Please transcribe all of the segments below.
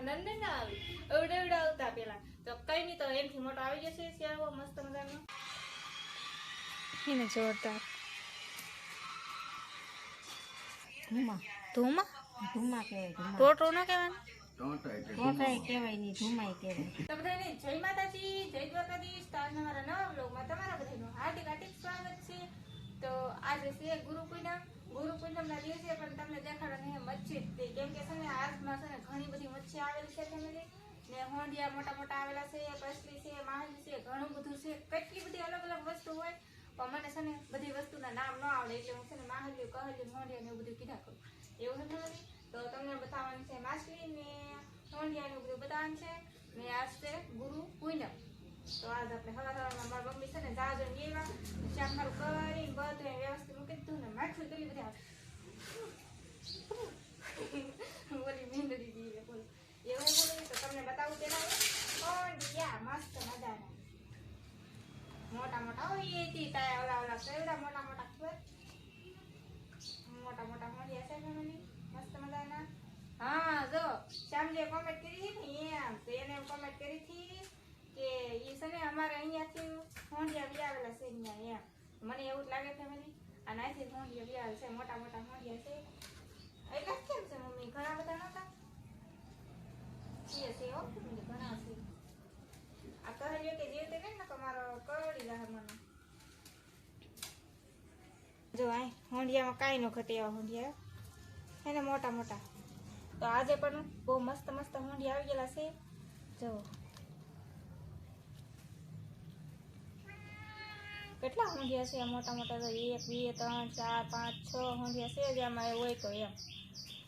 નંદ ના આવી એવડે આવતા પેલા તો કઈ નહીં તો એમથી મોટો આવી જશે શેરવો મસ્ત મજાનો એને જોરદાર ધુમા ધૂમા ધુમા કહેવાય ટોટો ન કહેવાનું ટોટાય કહેવાય નહીં ધુમાય કહેવાય. તો બધાને જય માતાજી જય દ્વારકાધીશ તો આજના મારા નવા બ્લોગમાં તમારા બધાનું હાર્દિક હાર્દિક સ્વાગત છે. તો આજે છે ગુરુ પૂનમના દિવસે પણ તમને દેખાડવાની મચ્છી કેમ કે છે ને આજમાં છે ને ઘણી બધી મચ્છી આવેલી છે ફેમિલી ને હોંડિયા મોટા મોટા આવેલા છે કસલી છે માહલી છે ઘણું બધું છે કેટલી બધી અલગ અલગ વસ્તુ હોય પણ મને છે ને બધી વસ્તુના નામ ન આવડે એટલે હું છે ને માહલ્યું કહલ્યું હોંડિયા ને એવું બધું કીધા કરું એવું છે ફેમિલી. તો તમને બતાવવાનું છે માછલી ને હોંડિયા ને બધું બતાવવાનું છે ને આજ છે ગુરુ પૂનમ. તો આજ આપણે હવારમાં મારા મમ્મી છે ને જાજો ને એવા શાક મારું કરીને બધું વ્યવસ્થિત મૂકી દીધું ને માછલી કરી બધા બોલી મીંદડી દીધી બોલ એવું બોલી તો તમને બતાવું તેના હોંડિયા મસ્ત મજાના મોટા મોટા હોય એ ટાય ઓલા કેવડા મોટા મોટા ખબર મોટા મોટા હોંડિયા છે મને મસ્ત મજાના. હા જો શ્યામજીએ કોમેન્ટ કરી હતી ને એમ તો એને કોમેન્ટ કરી હતી કે એ છે ને અમારે અહીંયાથી હોંડિયા બી આવેલા છે અહીંયા એમ મને એવું જ લાગે ફેમિલી અને અહીંથી હોંડિયા બી આવે છે મોટા મોટા હોંડિયા છે એટલા જ કેમ છે મમ્મી ઘણા બધા નહોતા છે હો ઘણા છે આ કહ્યું કે જે તે ને તમારો કરોડી રહે મને જો આ હોંડિયામાં કાંઈ ન ઘટે એવા હોંડિયા એને મોટા મોટા. તો આજે પણ બહુ મસ્ત મસ્ત હોંડિયા આવી ગયેલા છે જો કેટલા હોંડિયા છે મોટા મોટા તો 1 2 3 4 5 6 હોંડિયા છે જેમાં હોય તો એમ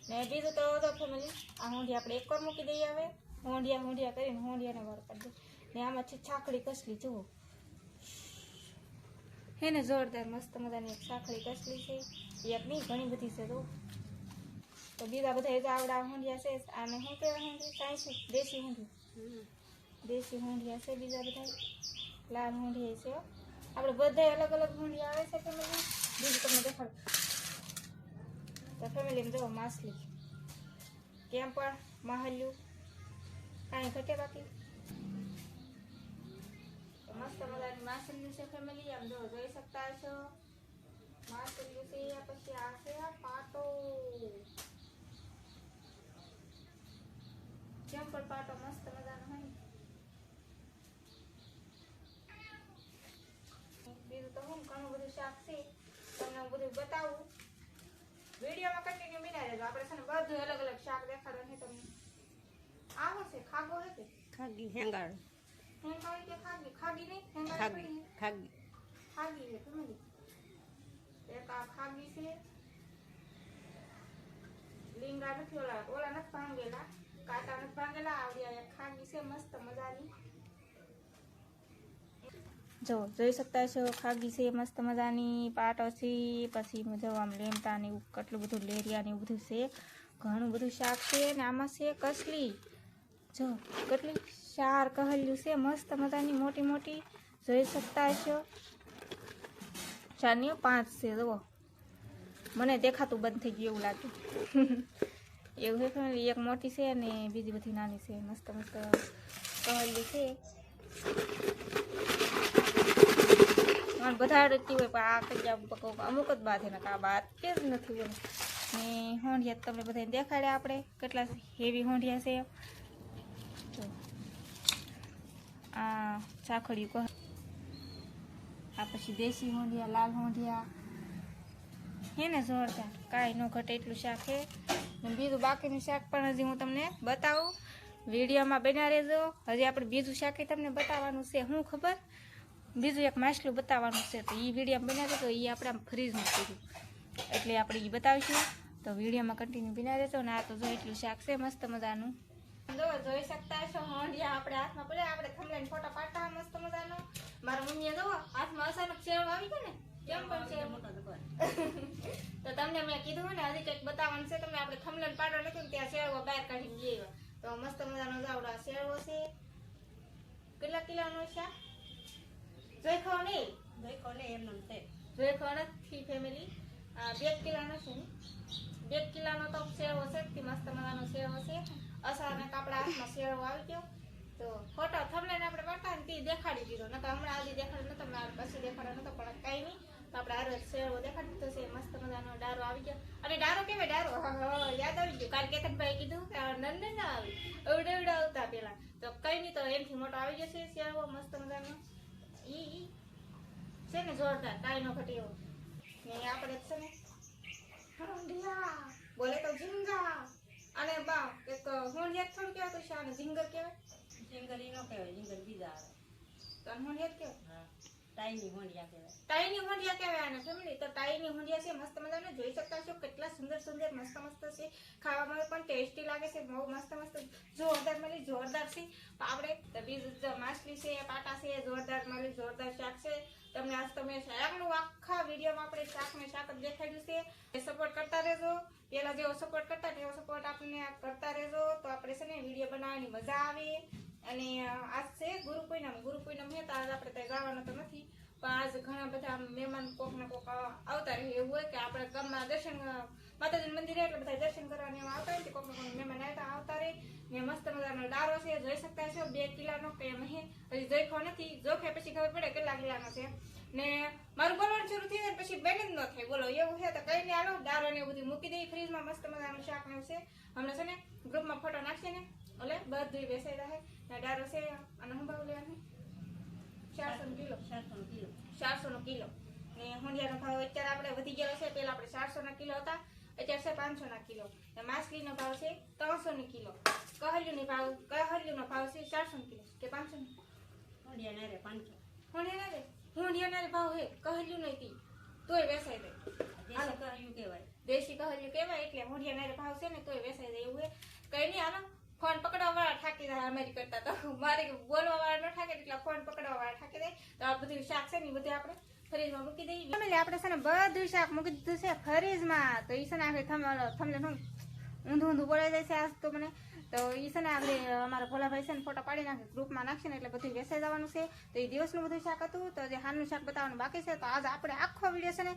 ને બીજું તો ફેમિલી આ હોંડિયા આપણે એક વાર મૂકી દઈએ હવે હોંડિયા કરીને હોંડિયાને વાર કરી દઈએ ને આમાં છે છાકડી કસલી જુઓ હે ને જોરદાર મસ્ત મજાની એક છાકડી કસલી છે એક નહીં ઘણી બધી છે તો બીજા બધા જ આવડા હોંડિયા છે આને શું કહેવાય હોંડિયા કાંઈ છે દેશી હોંડિયા છે બીજા બધા લાલ હોંડિયા છે આપણે બધા અલગ અલગ હોંડિયા આવે છે ફેમિલી બીજું તમને દેખાડું તો ફેમિલી જો માછલી કેમ પણ માહલ્યું કાંઈ ઘટે બાકી મસ્ત મજાની માછલી છે ફેમિલી આમ જો જોઈ શકતા છો માછલી છે પછી આ છે પાટો કેમ પણ પાટો મસ્ત મજાનો હોય બીજું તો હું ઘણું બધું શાક છે તમને હું બધું બતાવું વિડીયોમાં કન્ટિન્યુ બિના રહેજો આપણે છે ને બધું અલગ અલગ શાક દેખાડવાનું છે તમને આવો છે ખાગો હે કે ખાગી હેંગાળ હેંગાળી કે ખાગી નહીં હેંગાળી ખાગી ખાગી છે ફેમિલી એક આ ખાગી છે લીંગા નથી ઓલા નથી ભાંગેલા કાંટા નથી ભાંગેલા આવડી એક ખાગી છે મસ્ત મજાની જો જોઈ શકતા છો ખાગી છે મસ્ત મજાની પાટો છે પછી જો આમ લેમતા ને કેટલું બધું લેરિયા ને એવું બધું છે ઘણું બધું શાક છે ને આમાં છે કસલી જો કેટલી 4 કહલ્યું છે મસ્ત મજાની મોટી મોટી જોઈ શકતા છો 4 ને 5 છે જુઓ મને દેખાતું બંધ થઈ ગયું એવું લાગ્યું એવું છે એક મોટી છે અને બીજી બધી નાની છે મસ્ત મસ્ત કહલ્યું છે બધા રહેતી હોય પણ આ કઈ અમુક જ બાદ એને આ બાદ કે જ નથી બોલે ને હોંડિયા તમને બધાને દેખાડ્યા આપણે કેટલા હેવી હોંડિયા છે તો આ ચાખડિયું કહે આ પછી દેશી હોંડિયા લાલ હોંડિયા હે ને જોરદાર કાંઈ ન ઘટે એટલું શાક છે ને બીજું બાકીનું શાક પણ હજી હું તમને બતાવું વિડીયોમાં બન્યા રહેજો હજી આપણે બીજું શાક તમને બતાવવાનું છે શું ખબર બીજું એક માછલું બતાવવાનું છે તો એ વિડીયોમાં બનાવે તો એ આપણે આમ ફ્રીજમાં કીધું એટલે આપણે એ બતાવીશું તો વિડીયોમાં કન્ટિન્યુ બના રહેજો ને આ તો જો એટલું શાક છે મસ્ત મજાનું જો જોઈ શકતા છો હોંડિયા આપણે હાથમાં પડે આપણે થંભલાઈને ફોટો પાડતા મસ્ત મજાનો મારા મમ્મીએ જો હાથમાં અચાનક શેરવ આવી ગયો ને કેમ પણ છે તો તમને મેં કીધું ને હજી કંઈક બતાવવાનું છે તમને આપણે થંભલાઈને પાડવા લખ્યું ને ત્યાં શેરવો બહાર કાઢી ગયો તો મસ્ત મજાનો જાવડા શેરવો છે કેટલા કિલોનો શાક જોઈખો નહીં એમનો છે જોઈખો નથી ફેમિલી 2 કિલોનો છે ને 2 કિલોનો તો સેવો છે મસ્ત મજાનો સેવો છે અસાના કાપડા લાસ્ટમાં શેરવો આવી ગયો તો ફોટો થંબનેલ આપણે પાડતા ને તે દેખાડી દીધો નતો હમણાં આજે દેખાડ્યો નતો હમણાં પછી દેખાડ્યો નતો પણ કઈ નહીં તો આપણે આરો શેરવો દેખાડી દીધો છે મસ્ત મજાનો ડારો આવી ગયો અને ડારો કેવાય ડારો યાદ આવી ગયું કાલ કેતનભાઈ કીધું કે નંદ ના આવી એવડા આવતા પેલા તો કઈ નહીં તો એમથી મોટો આવી જશે શેરવો મસ્ત મજાનો ઈ છે ને જોરદાર કાંઈ નો ઘટે એવો ને આપણે છે ને હંડિયા બોલે તો ઝીંગા અને બા એક હોંડિયા થોડું કહેવાતું છે અને ઝીંગર કહેવાય ઝીંગર ઈ નો કહેવાય, ઝીંગર બીજા આવે. તો હોંડિયા કહેવાય હા, ટાઈની હોંડિયા કહેવાય. ટાઈની હોંડિયા કહેવાય અને ફેમિલી તો ટાઈની હોંડિયા છે મસ્ત મજાને જોઈ શકતા છો કેટલા સુંદર સુંદર મસ્ત મસ્ત છે ખાવામાં પણ ટેસ્ટી લાગે છે બહુ મસ્ત મસ્ત જોરદાર મળી જોરદાર છે આપણે તો બીજું માછલી છે પાટા છે જોરદાર મળી જોરદાર શાક છે તમને આજ તમે શાકનું આખા વિડીયોમાં આપણે શાકને શાક જ દેખાડ્યું છે સપોર્ટ કરતા રહેજો પેલા જેવો સપોર્ટ કરતા એવો સપોર્ટ આપણને કરતા રહેજો તો આપણે છે ને વિડીયો બનાવવાની મજા આવે અને આજ છે ગુરુ પૂનમ હે તો આજ આપણે ત્યાં ગાવાનું તો નથી પણ આજ ઘણા બધા મહેમાન કોક ને કોક આવતા રહે એવું હોય કે આપણે ગામમાં દર્શન માતાજીનું મંદિર એટલે બધા દર્શન કરવાની એવા આવતા હોય કોક ને કોક મહેમાન આવતા રહે ને મસ્ત મજાનો ડારો છે જોઈ શકતા છો 2 કિલોનો કે એમ હે હજી જોઈખો નથી જોખે પછી ખબર પડે કેટલા કિલોનો છે ને મારું બોલવાનું શરૂ થઈ જાય પછી બેન જ ન થાય બોલો એવું છે તો કઈ નહીં હાલો ડારો ને એવું બધું મૂકી દઈ ફ્રીજમાં મસ્ત મજાનું શાક ને છે હમણાં છે ને ગ્રુપમાં ફોટો નાખશે ને એટલે બધું બેસાઈ રહે ને ડારો છે અને હું ભાવ લેવાનું 400 કિલો 400 કિલો. 400 કિલો ને હોંડિયાનો ભાવ અત્યારે આપણે વધી ગયેલો છે પેલા આપણે 400 કિલો હતા અત્યારે છે 500 કિલો ને માછલીનો ભાવ છે 300 કિલો કહલ્યુનો ભાવ છે 400 કિલો કે 500 હોંડિયા ના રે 500. હોંડિયાના ભાવ હે કહલ્યું નહીં તોય વેસાઈ દે દેશી કહ્યું કહેવાય. દેશી કહલ્યું કહેવાય એટલે હોંડિયાના ભાવ છે ને તોય વેસાઈ દે એવું હે કઈ નહીં હાલો ફોન પકડવા વાળા થાકી જાય અમારી કરતા તો મારે બોલવા વાળા ન થાકે એટલે ફોન પકડવા વાળા થાકી જાય તો આ બધું શાક છે ને બધું આપણે ફ્રીજમાં મૂકી દઈએ ફેમિલી આપણે છે ને બધું શાક મૂકી દીધું છે ફ્રીજમાં તો ઈ છે ને આપણે થમને ઊંધું બોલાઈ જાય છે આજ તો મને તો ઈ છે ને આપણે અમારા ભોલાભાઈ છે ને ફોટો પાડી નાખે ગ્રુપમાં નાખશે ને એટલે બધું વેસાઈ જવાનું છે તો એ દિવસનું બધું શાક હતું તો જે હાલનું શાક બતાવવાનું બાકી છે તો આજ આપણે આખો વિડીયો છે ને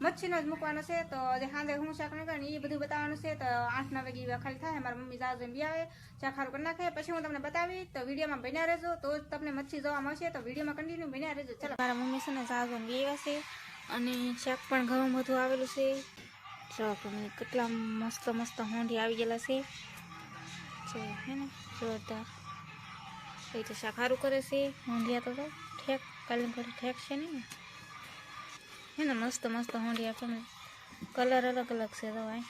મચ્છીનો જ મૂકવાનો છે તો જે સાંજે હું શાક નીકળે ને એ બધું બતાવવાનું છે તો 8-9 વાગે ખાલી થાય મારા મમ્મી જાજો બી આવે શાક સારું કરી નાખે પછી હું તમને બતાવી તો વિડીયોમાં બન્યા રહેજો તો જ તમને મચ્છી જોવા મળશે તો વિડીયોમાં કન્ટિન્યુ બન્યા રહેજો ચલો મારા મમ્મી છે ને જાજો બી આવ્યા છે અને શાક પણ ઘણું બધું આવેલું છે જો મમ્મી કેટલા મસ્ત મસ્ત હોંડી આવી ગયેલા છે જો હે ને જોરદાર એ તો શાક સારું કરે છે હોંડિયા તો ઠેક કાલે ઘડી ઠેક છે ને હે ને મસ્ત મસ્ત હોંડિયા પણ કલર અલગ અલગ છે તો ભાઈ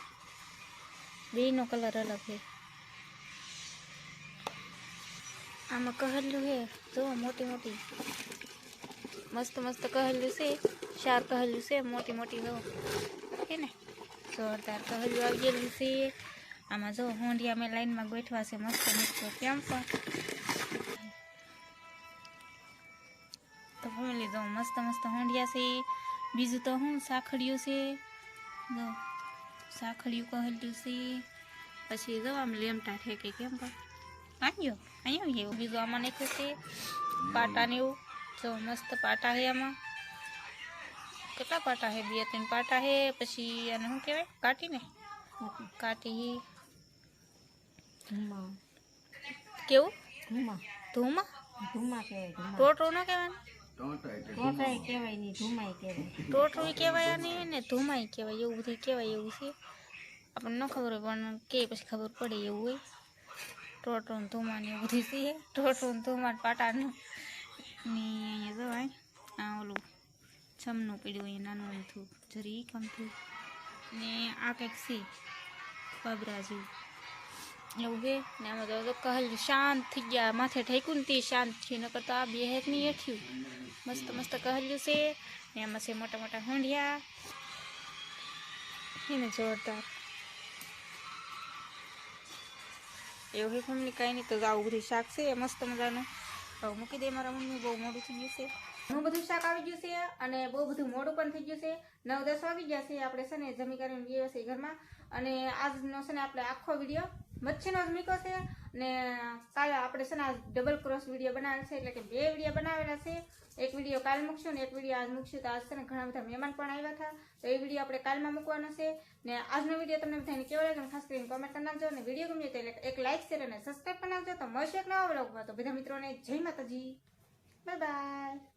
બેનો કલર અલગ છે આમાં કહલ્યું છે જો મોટી મોટી મસ્ત મસ્ત કહલ્યું છે 4 કહલ્યું છે મોટી મોટી જો હે ને જોરદાર કહલ્યું આવી ગયેલું છે આમાં જો હોંડિયા મેં લાઈનમાં ગોઠવા છે મસ્ત મસ્ત કેમ પણ તો ફેમિલી જો મસ્ત મસ્ત હોંડિયા છે બીજું તો હું સાખડિયું છે જો સાખડિયું કહેલું છે પછી જો આમ લેમટા ઠેકે કેમ પણ અહીંયા એવું બીજું આમાં નાખ્યું છે પાટા ને એવું જો મસ્ત પાટા છે આમાં કેટલા પાટા છે 2-3 પાટા છે પછી આને શું કહેવાય કાટીને કાટી ધુમા કેવું ધુમા ધૂમા ધુમા કહેવાય. ટોટરું ન કહેવાય ટોટાય કહેવાય નહીં, ધુમાય કહેવાય. ટોટરું કહેવાય નહીં ને ધુમાઈ કહેવાય એવું બધું કહેવાય એવું છે આપણને ન ખબર હોય પણ કે પછી ખબર પડે એવું હોય ટોટરું ધુમા ને એવું બધું છે ટોટરું ધુમા પાટાનું ને અહીંયા જવાય આ ઓલું છમનું પીડ્યું અહીંયા નાનું અમથું જરી કમથું ને આ કંઈક છે બાબરા જેવું એવું છે ને આમાં તો કહલ શાંત થઈ ગયા માથે ઠેકું ને તે શાંત થયું ન કરતા આ 2 હેકની હેઠ્યું મસ્ત મસ્ત કહલ્યું છે ને એમાં છે મોટા મોટા હોંડિયા એને જોરદાર એવું છે ફેમિલી કાંઈ નહીં તો આવું બધું શાક છે મસ્ત મજાનું હવે મૂકી દે મારા મમ્મી બહુ મોડું થઈ ગયું છે ઘણું બધું શાક આવી ગયું છે અને બહુ બધું મોડું પણ થઈ ગયું છે 9-10 વાગી ગયા છે આપણે છે ને જમી કરીને ગયા છે ઘરમાં અને આજનો છે ને આપણે આખો વિડીયો મચ્છીનો જ મૂક્યો છે ને કાલે આપણે છે ને આ ડબલ ક્રોસ વિડીયો બનાવેલ છે, એટલે કે 2 વિડીયો બનાવેલા છે. એક વિડીયો કાલ મૂકશું ને એક વિડીયો આજ મૂકશું. તો આજ છે ને ઘણા બધા મહેમાન પણ આવ્યા હતા, તો એ વિડીયો આપણે કાલમાં મૂકવાનો છે. ને આજનો વિડીયો તમને બધાને કેવો લાગ્યો ખાસ કરીને કોમેન્ટ કરી નાખજો, અને વિડીયો ગમ્યો તો એક લાઈક શેર અને સબસ્ક્રાઈબ કરી નાખજો. તો મળશે એક નવા વ્લોગમાં. તો બધા મિત્રોને જય માતાજી, બાય બાય.